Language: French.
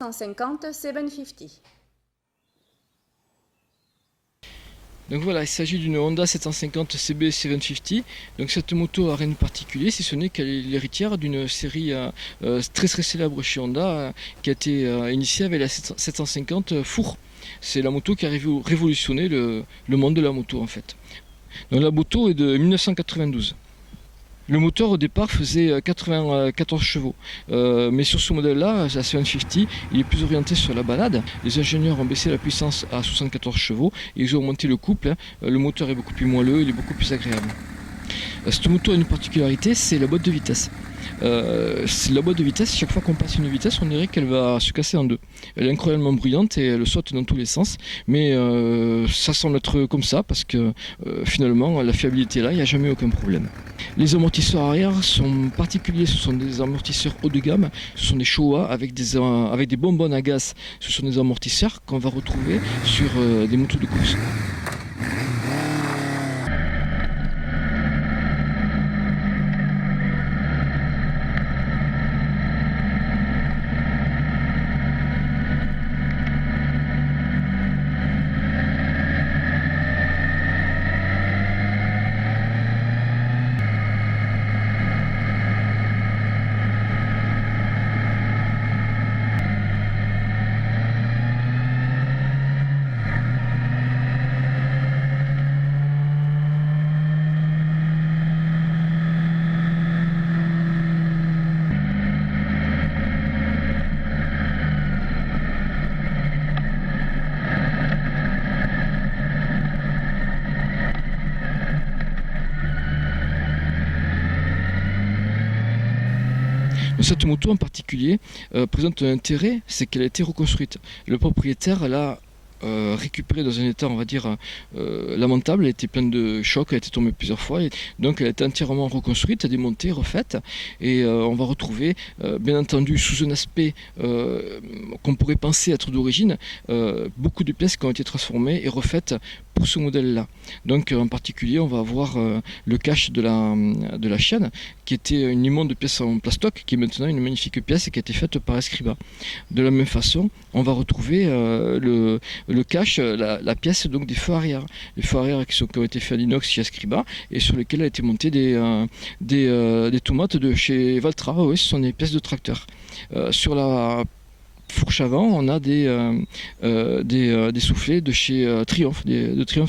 150 750. Donc voilà, il s'agit d'une Honda 750 CB 750. Donc cette moto n'a rien de particulier, si ce n'est qu'elle est l'héritière d'une série très célèbre chez Honda qui a été initiée avec la 750 Four. C'est la moto qui a révolutionné le monde de la moto en fait. Donc la moto est de 1992. Le moteur au départ faisait 94 chevaux, mais sur ce modèle-là, la 750, il est plus orienté sur la balade. Les ingénieurs ont baissé la puissance à 74 chevaux et ils ont augmenté le couple. Le moteur est beaucoup plus moelleux, il est beaucoup plus agréable. Cette moto a une particularité, c'est la boîte de vitesse. Chaque fois qu'on passe une vitesse, on dirait qu'elle va se casser en deux. Elle est incroyablement bruyante et elle saute dans tous les sens, mais ça semble être comme ça parce que finalement la fiabilité est là, il n'y a jamais aucun problème. Les amortisseurs arrière sont particuliers, ce sont des amortisseurs haut de gamme, ce sont des Showa avec des bonbonnes à gaz, ce sont des amortisseurs qu'on va retrouver sur des motos de course. Cette moto en particulier présente un intérêt, c'est qu'elle a été reconstruite. Le propriétaire l'a récupérée dans un état, on va dire, lamentable. Elle était pleine de chocs, elle était tombée plusieurs fois. Et donc elle a été entièrement reconstruite, démontée, refaite. Et on va retrouver, bien entendu, sous un aspect qu'on pourrait penser être d'origine, beaucoup de pièces qui ont été transformées et refaites pour ce modèle-là. Donc en particulier, on va avoir le cache de la chaîne, qui était une immonde pièce en plastoc, qui est maintenant une magnifique pièce et qui a été faite par Escriba. De la même façon, on va retrouver le cache, la pièce donc des feux arrière. Les feux arrière qui ont été faits en inox chez Escriba et sur lesquels a été monté des tomates de chez Valtra. Oui, ce sont des pièces de tracteur. Sur la fourche avant, on a des soufflets de chez Triumph, de Triumph